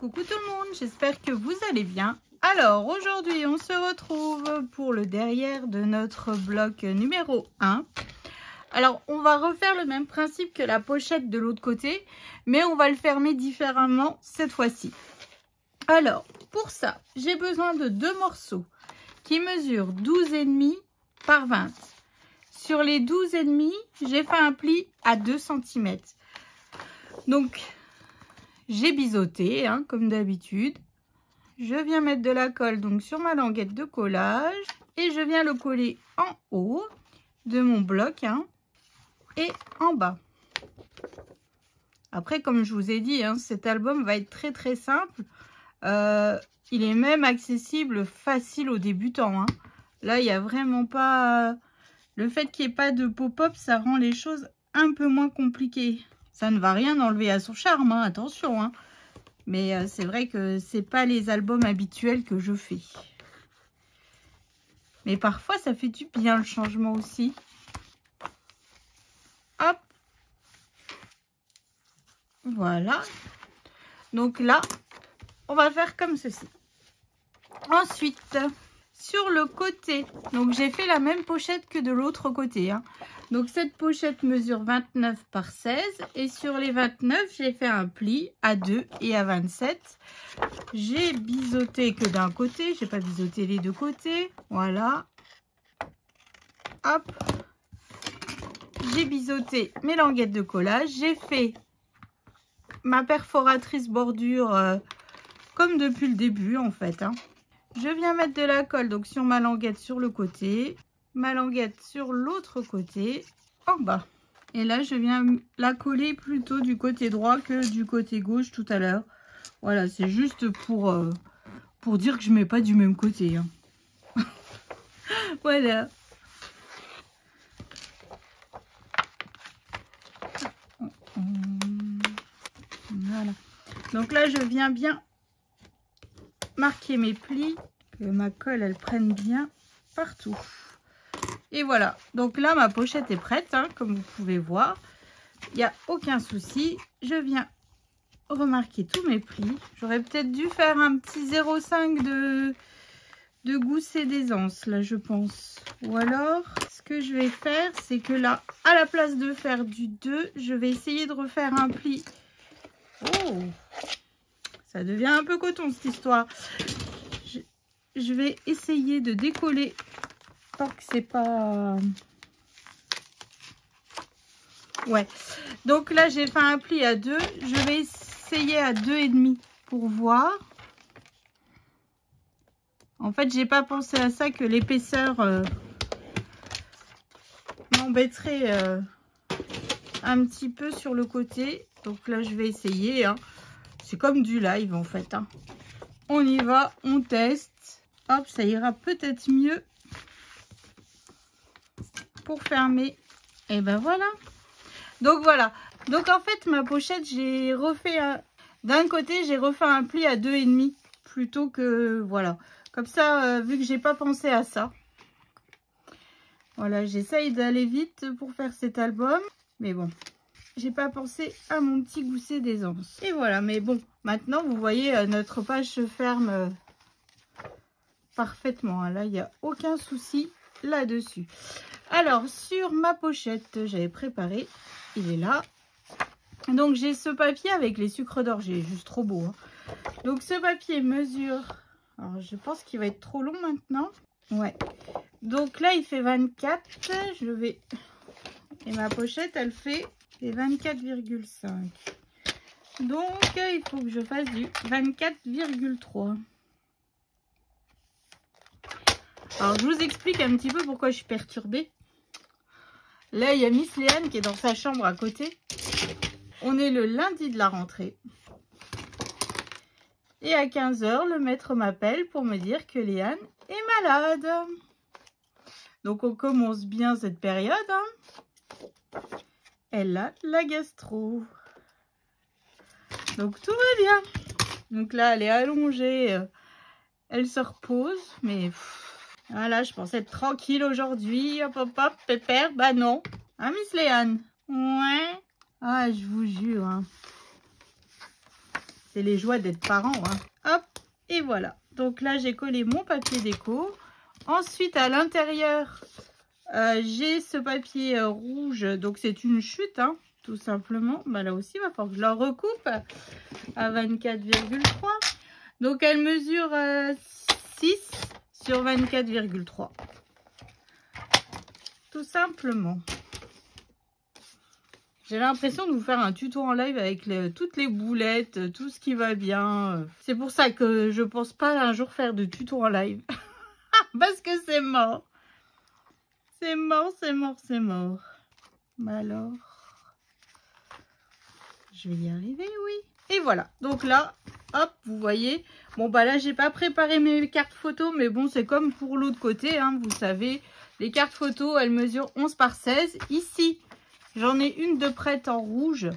Coucou tout le monde, j'espère que vous allez bien. Alors aujourd'hui on se retrouve pour le derrière de notre bloc numéro 1. Alors on va refaire le même principe que la pochette de l'autre côté, mais on va le fermer différemment cette fois-ci. Alors pour ça, j'ai besoin de deux morceaux qui mesurent 12,5 par 20. Sur les 12,5, j'ai fait un pli à 2 cm. Donc j'ai biseauté, hein, comme d'habitude. Je viens mettre de la colle donc sur ma languette de collage et je viens le coller en haut de mon bloc, hein, et en bas. Après, comme je vous ai dit, hein, cet album va être très simple. Il est même accessible, facile aux débutants, hein. Là, il n'y a vraiment pas... Le fait qu'il n'y ait pas de pop-up, ça rend les choses un peu moins compliquées. Ça ne va rien enlever à son charme, hein, attention, hein. Mais c'est vrai que c'est pas les albums habituels que je fais. Mais parfois, ça fait du bien le changement aussi. Hop. Voilà. Donc là, on va faire comme ceci. Ensuite, sur le côté, donc j'ai fait la même pochette que de l'autre côté, hein. Donc cette pochette mesure 29 par 16 et sur les 29, j'ai fait un pli à 2 et à 27. J'ai biseauté que d'un côté, j'ai pas biseauté les deux côtés. Voilà. Hop. J'ai biseauté mes languettes de collage. J'ai fait ma perforatrice bordure comme depuis le début en fait, hein. Je viens mettre de la colle donc sur ma languette sur le côté, ma languette sur l'autre côté en bas. Et là, je viens la coller plutôt du côté droit que du côté gauche tout à l'heure. Voilà, c'est juste pour dire que je mets pas du même côté, hein. Voilà. Voilà. Donc là, je viens bien marquer mes plis, que ma colle elle prenne bien partout. Et voilà, donc là ma pochette est prête, hein, comme vous pouvez voir, il n'y a aucun souci. Je viens remarquer tous mes plis. J'aurais peut-être dû faire un petit 0,5 de gousset d'aisance là, je pense. Ou alors ce que je vais faire, c'est que là, à la place de faire du 2, je vais essayer de refaire un pli. Oh, ça devient un peu coton cette histoire. Je vais essayer de décoller tant que c'est pas... Ouais. Donc là, j'ai fait un pli à 2. Je vais essayer à 2,5 pour voir. En fait, j'ai pas pensé à ça, que l'épaisseur m'embêterait un petit peu sur le côté. Donc là, je vais essayer, hein. C'est comme du live en fait, hein. On y va, on teste. Hop, ça ira peut-être mieux pour fermer. Et ben voilà. Donc voilà. Donc en fait, ma pochette, j'ai refait d'un côté, j'ai refait un pli à 2,5 plutôt que voilà. Comme ça, vu que j'ai pas pensé à ça. Voilà, j'essaye d'aller vite pour faire cet album, mais bon. J'ai pas pensé à mon petit gousset d'aisance. Et voilà, mais bon, maintenant vous voyez, notre page se ferme parfaitement. Là, il n'y a aucun souci là-dessus. Alors, sur ma pochette, j'avais préparé, il est là. Donc, j'ai ce papier avec les sucres d'orge, juste trop beau, hein. Donc, ce papier mesure... Alors, je pense qu'il va être trop long maintenant. Ouais. Donc là, il fait 24. Je vais... Et ma pochette, elle fait... 24,5. Donc il faut que je fasse du 24,3. Alors je vous explique un petit peu pourquoi je suis perturbée. Là il y a Miss Léane qui est dans sa chambre à côté. On est le lundi de la rentrée. Et à 15 h, le maître m'appelle pour me dire que Léane est malade. Donc on commence bien cette période, hein. Elle a la gastro. Donc tout va bien. Donc là, elle est allongée. Elle se repose. Mais voilà, je pensais être tranquille aujourd'hui. Hop, hop, hop, pépère. Bah non. Hein, Miss Léane? Ouais. Ah, je vous jure, hein. C'est les joies d'être parent, hein. Hop, et voilà. Donc là, j'ai collé mon papier déco. Ensuite, à l'intérieur, j'ai ce papier rouge. Donc, c'est une chute, hein, tout simplement. Bah, là aussi, il va falloir que je la recoupe à 24,3. Donc, elle mesure 6 sur 24,3. Tout simplement. J'ai l'impression de vous faire un tuto en live avec toutes les boulettes, tout ce qui va bien. C'est pour ça que je pense pas un jour faire de tuto en live. Parce que c'est mort. C'est mort, c'est mort, c'est mort. Mais alors, je vais y arriver, oui. Et voilà. Donc là, hop, vous voyez. Bon, bah là, j'ai pas préparé mes cartes photos. Mais bon, c'est comme pour l'autre côté, hein, vous savez. Les cartes photos, elles mesurent 11 par 16. Ici, j'en ai une de prête en rouge.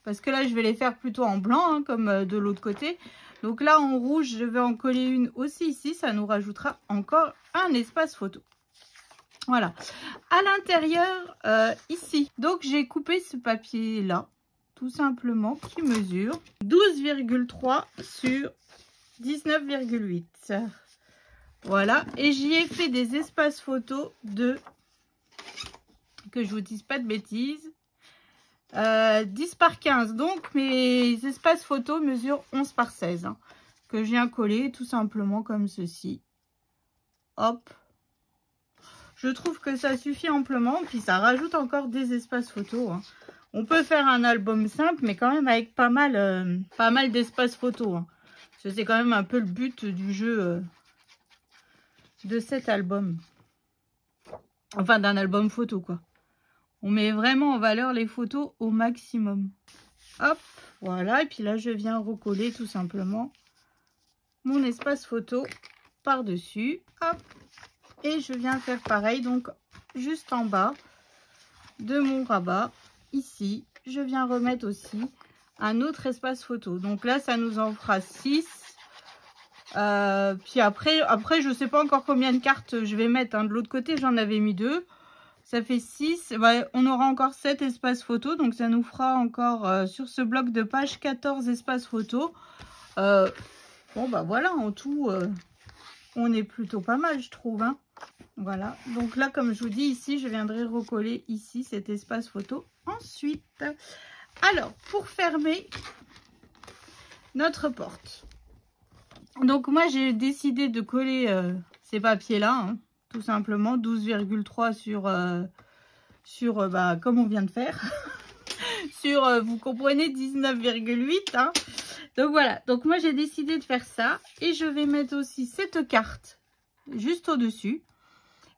Parce que là, je vais les faire plutôt en blanc, hein, comme de l'autre côté. Donc là, en rouge, je vais en coller une aussi ici. Ça nous rajoutera encore un espace photo. Voilà. À l'intérieur, ici. Donc, j'ai coupé ce papier-là, tout simplement, qui mesure 12,3 sur 19,8. Voilà. Et j'y ai fait des espaces photos de, que je vous dise pas de bêtises, 10 par 15. Donc, mes espaces photos mesurent 11 par 16. Hein, que je viens coller tout simplement comme ceci. Hop. Je trouve que ça suffit amplement. Puis, ça rajoute encore des espaces photos. Hein. On peut faire un album simple, mais quand même avec pas mal d'espaces photos. Hein. Parce que c'est quand même un peu le but du jeu de cet album. Enfin, d'un album photo, quoi. On met vraiment en valeur les photos au maximum. Hop, voilà. Et puis là, je viens recoller tout simplement mon espace photo par-dessus. Hop. Et je viens faire pareil. Donc, juste en bas de mon rabat, ici, je viens remettre aussi un autre espace photo. Donc là, ça nous en fera 6. Puis après, je ne sais pas encore combien de cartes je vais mettre. Hein. De l'autre côté, j'en avais mis 2. Ça fait 6. Ouais, on aura encore 7 espaces photos. Donc, ça nous fera encore sur ce bloc de page 14 espaces photos. Bon, bah voilà, en tout, on est plutôt pas mal, je trouve. Hein. Voilà. Donc là, comme je vous dis, ici, je viendrai recoller ici cet espace photo ensuite. Alors, pour fermer notre porte. Donc, moi, j'ai décidé de coller ces papiers-là. Hein. Tout simplement 12,3 sur bah, comme on vient de faire sur vous comprenez 19,8 hein. Donc voilà, donc moi j'ai décidé de faire ça et je vais mettre aussi cette carte juste au dessus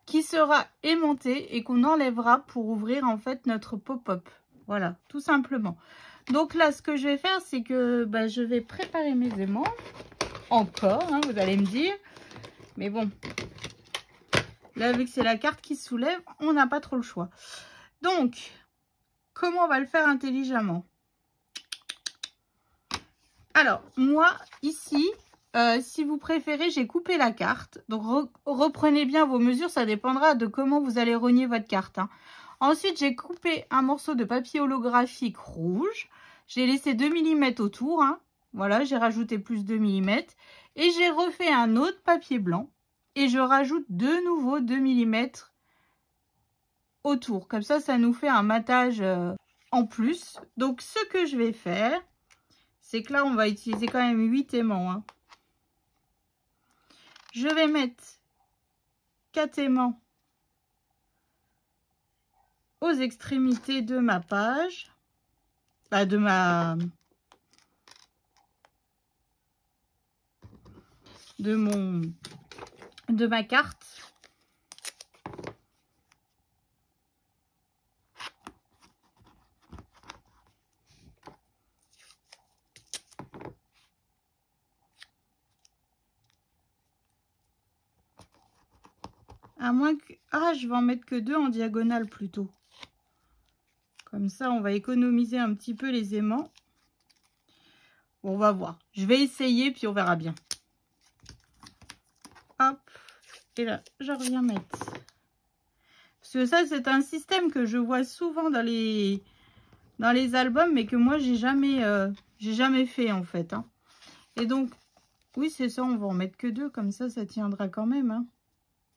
qui sera aimantée et qu'on enlèvera pour ouvrir en fait notre pop-up. Voilà, tout simplement. Donc là ce que je vais faire c'est que bah, je vais préparer mes aimants encore hein, vous allez me dire, mais bon, là, vu que c'est la carte qui se soulève, on n'a pas trop le choix. Donc, comment on va le faire intelligemment? Alors, moi, ici, si vous préférez, j'ai coupé la carte. Donc, reprenez bien vos mesures. Ça dépendra de comment vous allez rogner votre carte. Hein. Ensuite, j'ai coupé un morceau de papier holographique rouge. J'ai laissé 2 mm autour. Hein. Voilà, j'ai rajouté plus 2 mm. Et j'ai refait un autre papier blanc. Et je rajoute de nouveau 2 mm autour. Comme ça, ça nous fait un matage en plus. Donc, ce que je vais faire, c'est que là, on va utiliser quand même 8 aimants. Hein. Je vais mettre 4 aimants aux extrémités de ma page. De ma carte. À moins que... Ah, je vais en mettre que 2 en diagonale plutôt. Comme ça, on va économiser un petit peu les aimants. Bon, on va voir. Je vais essayer, puis on verra bien. Hop. Et là, je reviens mettre. Parce que ça, c'est un système que je vois souvent dans les albums, mais que moi, j'ai jamais fait, en fait. Hein. Et donc, oui, c'est ça, on va en mettre que 2, comme ça tiendra quand même. Hein.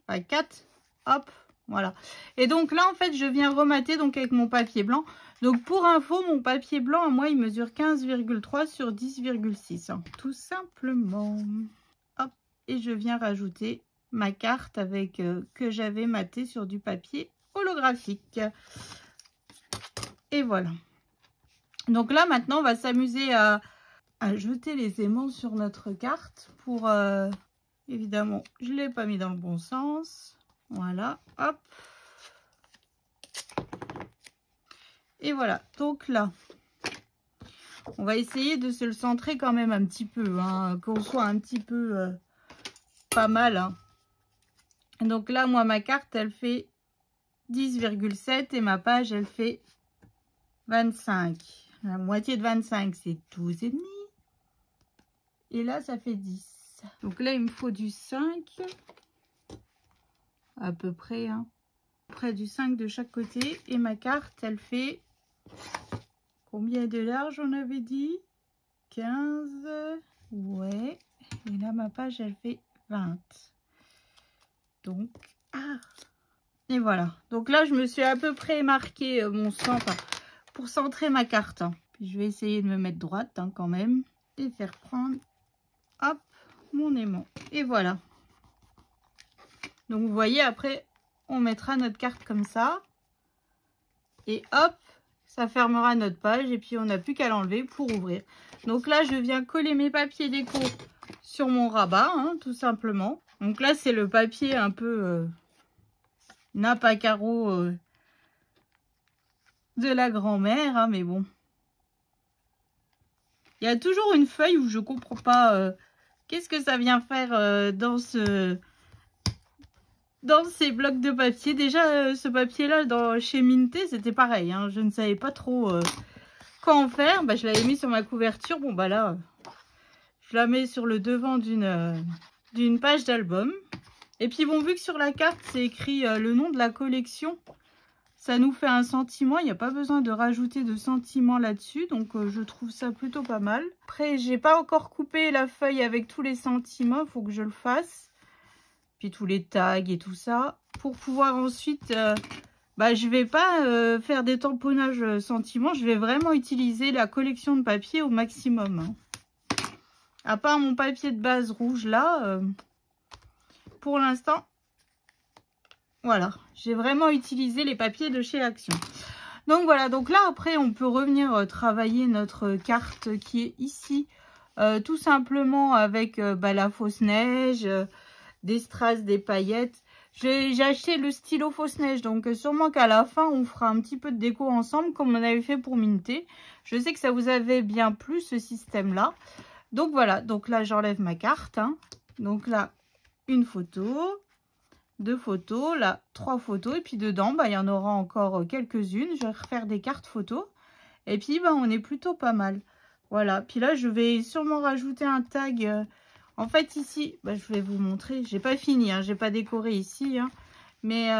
Enfin, 4, hop, voilà. Et donc là, en fait, je viens remater donc avec mon papier blanc. Donc, pour info, mon papier blanc, à moi, il mesure 15,3 sur 10,6. Hein, tout simplement. Hop, et je viens rajouter ma carte avec que j'avais maté sur du papier holographique. Et voilà. Donc là, maintenant, on va s'amuser à jeter les aimants sur notre carte pour... évidemment, je ne l'ai pas mis dans le bon sens. Voilà, hop. Et voilà, donc là, on va essayer de se le centrer quand même un petit peu, hein, qu'on soit un petit peu pas mal. Hein. Donc là, moi, ma carte, elle fait 10,7 et ma page, elle fait 25. La moitié de 25, c'est 12,5. Et là, ça fait 10. Donc là, il me faut du 5. À peu près, hein. Près du 5 de chaque côté. Et ma carte, elle fait... Combien de large, on avait dit? 15. Ouais. Et là, ma page, elle fait 20. Donc, et voilà. Donc là, je me suis à peu près marqué mon centre pour centrer ma carte. Hein. Puis je vais essayer de me mettre droite hein, quand même. Et faire prendre, hop, mon aimant. Et voilà. Donc, vous voyez, après, on mettra notre carte comme ça. Et hop, ça fermera notre page. Et puis, on n'a plus qu'à l'enlever pour ouvrir. Donc là, je viens coller mes papiers déco sur mon rabat, hein, tout simplement. Donc là, c'est le papier un peu nappe à carreaux de la grand-mère, hein, mais bon. Il y a toujours une feuille où je comprends pas qu'est-ce que ça vient faire dans ces blocs de papier. Déjà, ce papier-là, chez Minté, c'était pareil. Hein, je ne savais pas trop quoi en faire. Bah, je l'avais mis sur ma couverture. Bon, bah là, je la mets sur le devant d'une page d'album. Et puis bon, vu que sur la carte, c'est écrit le nom de la collection, ça nous fait un sentiment. Il n'y a pas besoin de rajouter de sentiment là-dessus. Donc, je trouve ça plutôt pas mal. Après, j'ai pas encore coupé la feuille avec tous les sentiments. Il faut que je le fasse. Puis tous les tags et tout ça. Pour pouvoir ensuite... je vais pas faire des tamponnages sentiments. Je vais vraiment utiliser la collection de papier au maximum. Hein. À part mon papier de base rouge là... pour l'instant, voilà, j'ai vraiment utilisé les papiers de chez Action. Donc voilà, donc là après on peut revenir travailler notre carte qui est ici, tout simplement avec la fausse neige, des strass, des paillettes. J'ai acheté le stylo fausse neige, donc sûrement qu'à la fin on fera un petit peu de déco ensemble comme on avait fait pour Minté. Je sais que ça vous avait bien plu ce système là. Donc voilà, donc là j'enlève ma carte, hein. Donc là une photo, 2 photos, là 3 photos et puis dedans il y en aura encore quelques-unes. Je vais refaire des cartes photos et puis on est plutôt pas mal. Voilà, puis là je vais sûrement rajouter un tag. En fait ici, je vais vous montrer, j'ai pas fini, hein, j'ai pas décoré ici, hein, mais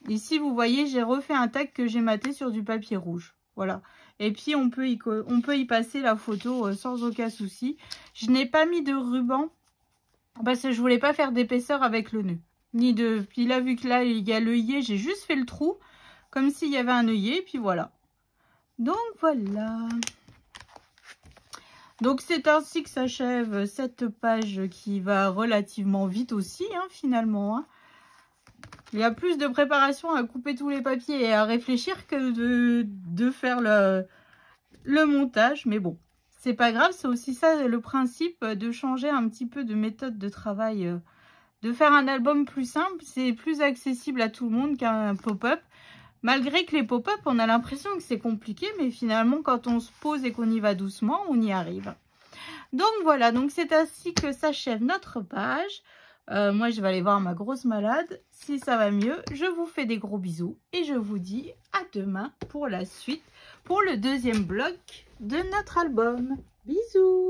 ici vous voyez j'ai refait un tag que j'ai maté sur du papier rouge. Voilà, et puis on peut y passer la photo sans aucun souci. Je n'ai pas mis de ruban parce que je voulais pas faire d'épaisseur avec le nœud. Puis là, vu que là, il y a l'œillet, j'ai juste fait le trou. Comme s'il y avait un œillet, puis voilà. Donc, voilà. Donc, c'est ainsi que s'achève cette page qui va relativement vite aussi, hein, finalement. Hein. Il y a plus de préparation à couper tous les papiers et à réfléchir que de faire le montage. Mais bon, c'est pas grave. C'est aussi ça le principe de changer un petit peu de méthode de travail. De faire un album plus simple, c'est plus accessible à tout le monde qu'un pop-up. Malgré que les pop-up, on a l'impression que c'est compliqué, mais finalement, quand on se pose et qu'on y va doucement, on y arrive. Donc voilà, donc c'est ainsi que s'achève notre page. Moi, je vais aller voir ma grosse malade. Si ça va mieux, je vous fais des gros bisous et je vous dis à demain pour la suite, pour le deuxième bloc de notre album. Bisous!